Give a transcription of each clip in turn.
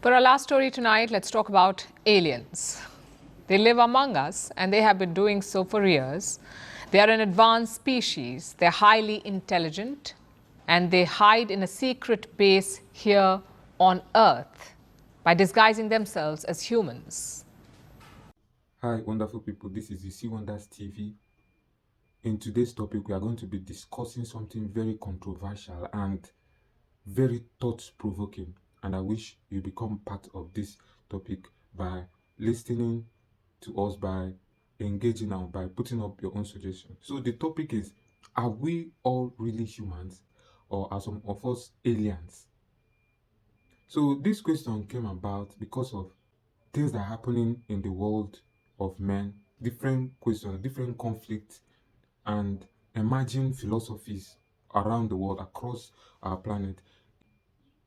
For our last story tonight, let's talk about aliens. They live among us and they have been doing so for years. They are an advanced species, they're highly intelligent, and they hide in a secret base here on Earth by disguising themselves as humans. Hi, wonderful people. This is You See Wonders TV. In today's topic, we are going to be discussing something very controversial and very thought-provoking. And I wish you become part of this topic by listening to us, by engaging, and by putting up your own suggestions. So the topic is, are we all really humans, or are some of us aliens? So this question came about because of things that are happening in the world of men, different questions, different conflicts, and emerging philosophies around the world, across our planet.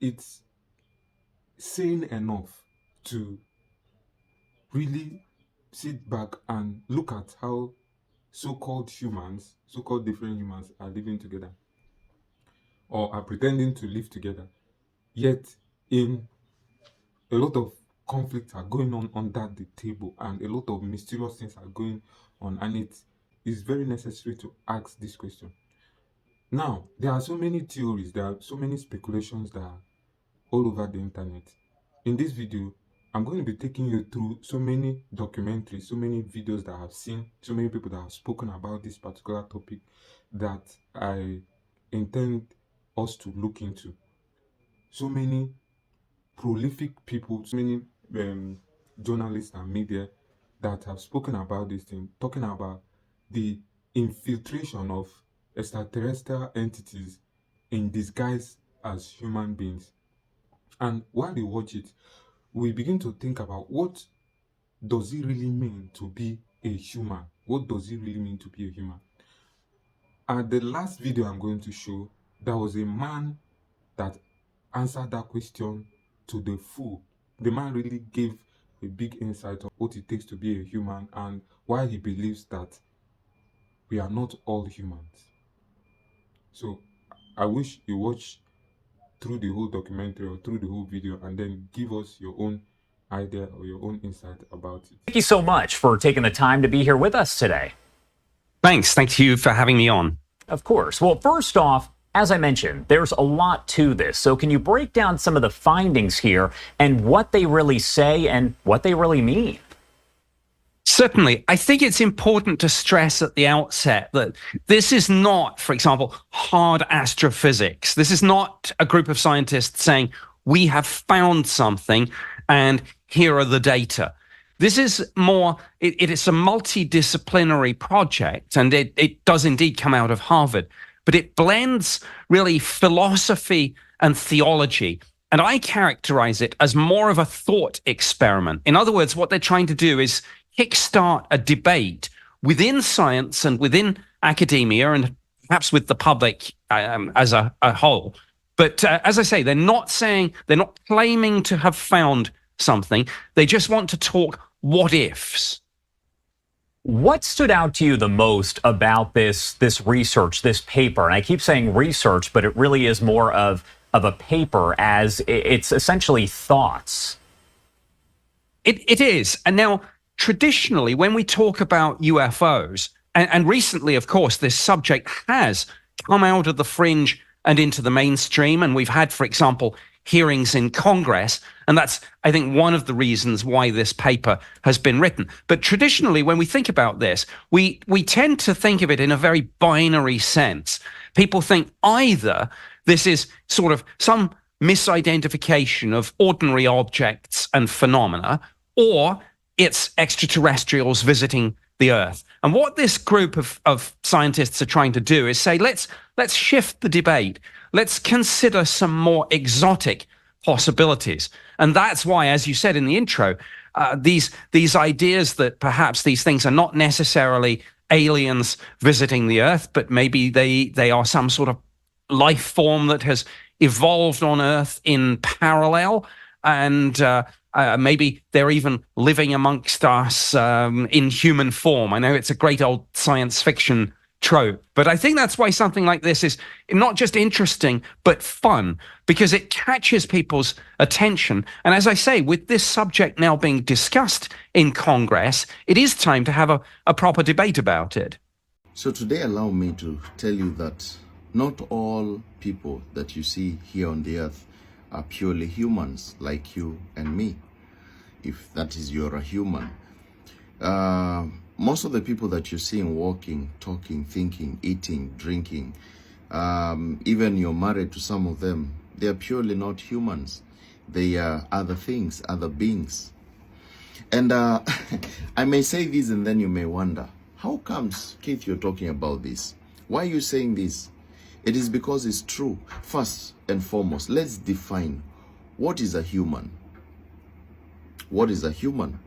It's sane enough to really sit back and look at how so-called humans, so-called different humans, are living together or are pretending to live together. Yet, in a lot of conflicts are going on under the table and a lot of mysterious things are going on, and it is very necessary to ask this question. Now, there are so many theories, there are so many speculations that are all over the internet. In this video, I'm going to be taking you through so many documentaries, so many videos that I've seen, so many people that have spoken about this particular topic that I intend us to look into. So many prolific people, so many journalists and media that have spoken about this thing, talking about the infiltration of extraterrestrial entities in disguise as human beings. And while you watch it, we begin to think about, what does it really mean to be a human? What does it really mean to be a human? And the last video I'm going to show, there was a man that answered that question to the full. The man really gave a big insight of what it takes to be a human and why he believes that we are not all humans. So I wish you watch through the whole documentary or through the whole video and then give us your own idea or your own insight about it. Thank you so much for taking the time to be here with us today. Thanks. Thank you for having me on. Of course. Well, first off, as I mentioned, there's a lot to this. So can you break down some of the findings here and what they really say and what they really mean? Certainly. I think it's important to stress at the outset that this is not, for example, hard astrophysics. This is not a group of scientists saying, we have found something and here are the data. This is more, it is a multidisciplinary project, and it does indeed come out of Harvard, but it blends really philosophy and theology. And I characterize it as more of a thought experiment. In other words, what they're trying to do is kickstart a debate within science and within academia and perhaps with the public as a whole. But as I say, they're not claiming to have found something. They just want to talk what ifs. What stood out to you the most about this research, this paper? And I keep saying research, but it really is more of a paper, as it's essentially thoughts. It is. And now, traditionally, when we talk about UFOs, and recently, of course, this subject has come out of the fringe and into the mainstream, and we've had, for example, hearings in Congress, and that's, I think, one of the reasons why this paper has been written. But traditionally, when we think about this, we tend to think of it in a very binary sense. People think either this is sort of some misidentification of ordinary objects and phenomena, or it's extraterrestrials visiting the Earth. And what this group of scientists are trying to do is say, let's shift the debate. Let's consider some more exotic possibilities. And that's why, as you said in the intro, these ideas that perhaps these things are not necessarily aliens visiting the Earth, but maybe they are some sort of life form that has evolved on Earth in parallel, and maybe they're even living amongst us in human form. I know it's a great old science fiction trope. But I think that's why something like this is not just interesting, but fun, because it catches people's attention. And as I say, with this subject now being discussed in Congress, it is time to have a proper debate about it. So today, allow me to tell you that not all people that you see here on the earth are purely humans like you and me, if that is, you're a human. Most of the people that you're seeing walking, talking, thinking, eating, drinking, even you're married to some of them, they are purely not humans. They are other things, other beings. And I may say this and then you may wonder, how comes, Keith, you're talking about this? Why are you saying this? It is because it's true. First and foremost, let's define what is a human. What is a human?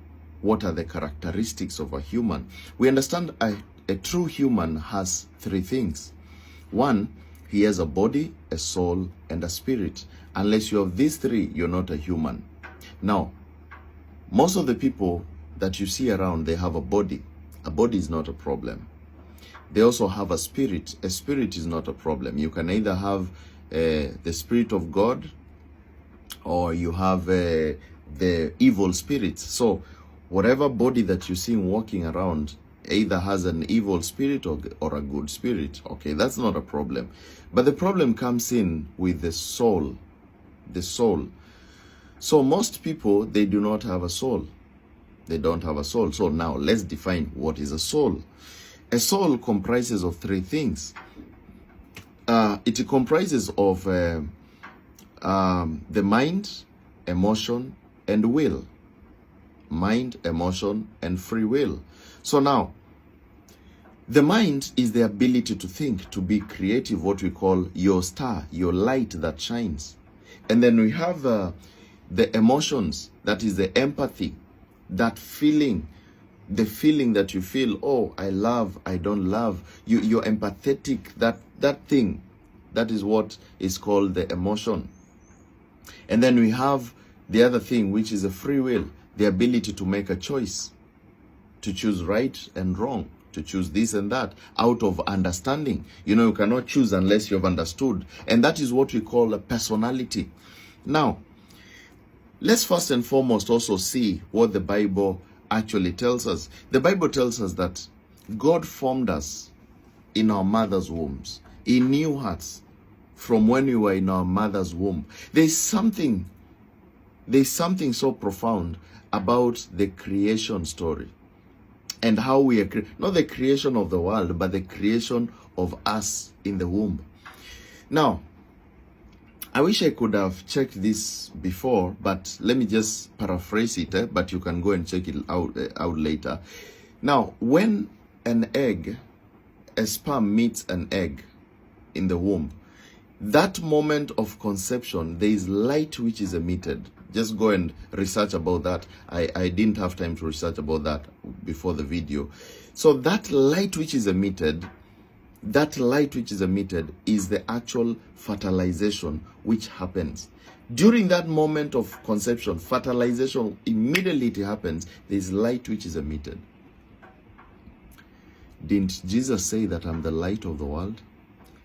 What are the characteristics of a human? We understand a true human has three things. One, he has a body, a soul, and a spirit. Unless you have these three, you're not a human. Now, most of the people that you see around, they have a body. A body is not a problem. They also have a spirit. A spirit is not a problem. You can either have the spirit of God, or you have the evil spirit. So whatever body that you see walking around either has an evil spirit or a good spirit. Okay, that's not a problem. But the problem comes in with the soul. The soul. So most people, they do not have a soul. They don't have a soul. So now let's define what is a soul. A soul comprises of three things. It comprises of the mind, emotion, and will. Mind, emotion, and free will. So now, the mind is the ability to think, to be creative, what we call your star, your light that shines. And then we have the emotions, that is the empathy, that feeling, the feeling that you feel, oh, I love, I don't love. You're empathetic, that thing. That is what is called the emotion. And then we have the other thing, which is a free will, the ability to make a choice, to choose right and wrong, to choose this and that out of understanding. You know, you cannot choose unless you've understood. And that is what we call a personality. Now, let's first and foremost also see what the Bible actually tells us. The Bible tells us that God formed us in our mother's wombs. He knew us from when we were in our mother's womb. There's something so profound about the creation story and how we are not the creation of the world, but the creation of us in the womb. Now, I wish I could have checked this before, but let me just paraphrase it, but you can go and check it out later. Now, when an egg, a sperm meets an egg in the womb, that moment of conception, there is light which is emitted. Just go and research about that. I didn't have time to research about that before the video. So that light which is emitted, is the actual fertilization which happens. During that moment of conception, fertilization, immediately it happens, there is light which is emitted. Didn't Jesus say that I'm the light of the world?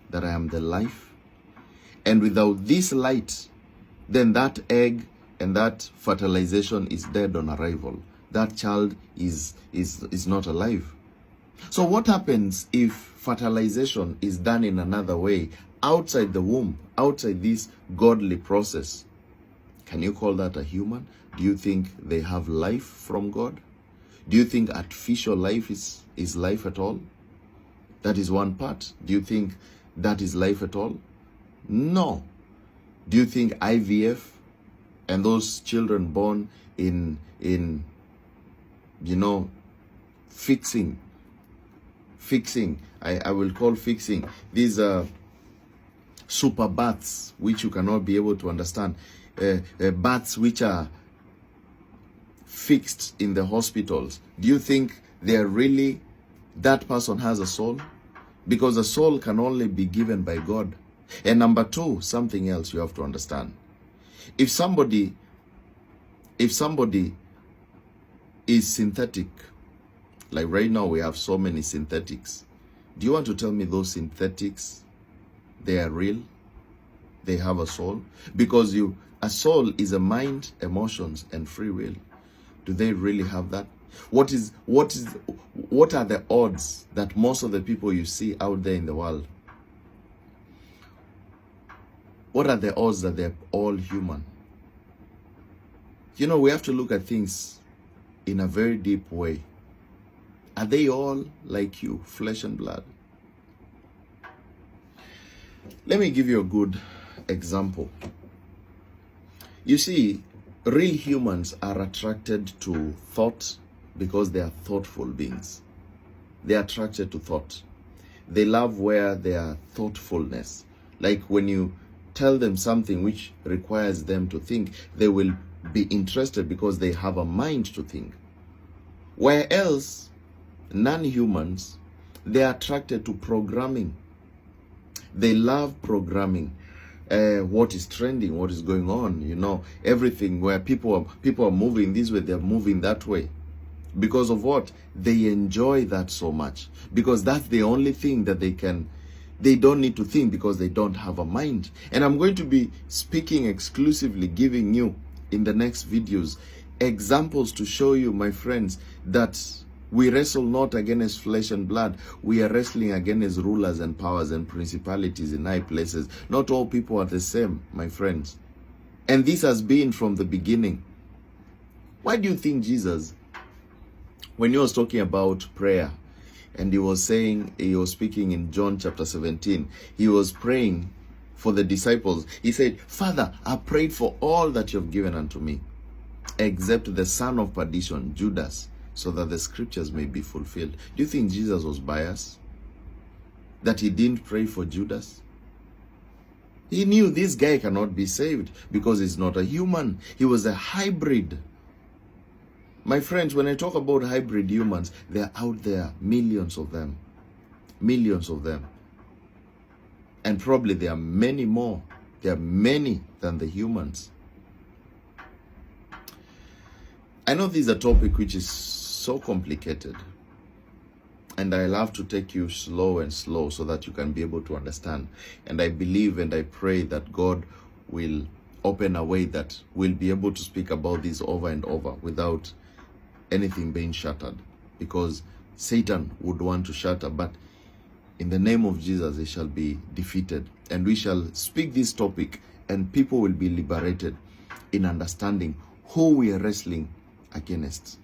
That I am the life? And without this light, then that egg and that fertilization is dead on arrival. That child is not alive. So what happens if fertilization is done in another way, outside the womb, outside this godly process? Can you call that a human? Do you think they have life from God? Do you think artificial life is life at all? That is one part. Do you think that is life at all? No. Do you think IVF and those children born in fixing, I will call fixing, these super baths which you cannot be able to understand, baths which are fixed in the hospitals, do you think they're really, that person has a soul? Because a soul can only be given by God. And number two, something else you have to understand. If somebody is synthetic, like right now we have so many synthetics, Do you want to tell me those synthetics, they are real? They have a soul? Because a soul is a mind, emotions, and free will. Do they really have that? What are the odds that most of the people you see out there in the world, what are the odds that they're all human? You know, we have to look at things in a very deep way. Are they all like you, flesh and blood? Let me give you a good example. You see, real humans are attracted to thought because they are thoughtful beings. They are attracted to thought. They love where there are thoughtfulness. Like when you tell them something which requires them to think, they will be interested because they have a mind to think. Where else, non-humans, they are attracted to programming. They love programming. What is trending, what is going on, you know, everything where people are moving this way, they're moving that way. Because of what? They enjoy that so much. Because that's the only thing that they don't need to think because they don't have a mind. And I'm going to be speaking exclusively, giving you in the next videos examples to show you, my friends, that we wrestle not against flesh and blood. We are wrestling against rulers and powers and principalities in high places. Not all people are the same, my friends. And this has been from the beginning. Why do you think Jesus, when he was talking about prayer, and he was speaking in John chapter 17, he was praying for the disciples. He said, Father, I prayed for all that you have given unto me, except the son of perdition, Judas, so that the scriptures may be fulfilled. Do you think Jesus was biased? That he didn't pray for Judas? He knew this guy cannot be saved because he's not a human. He was a hybrid. My friends, when I talk about hybrid humans, they're out there, millions of them. Millions of them. And probably there are many more. There are many than the humans. I know this is a topic which is so complicated, and I love to take you slow and slow so that you can be able to understand. And I believe and I pray that God will open a way that we'll be able to speak about this over and over without anything being shattered, because Satan would want to shatter, but in the name of Jesus he shall be defeated, and we shall speak this topic and people will be liberated in understanding who we are wrestling against.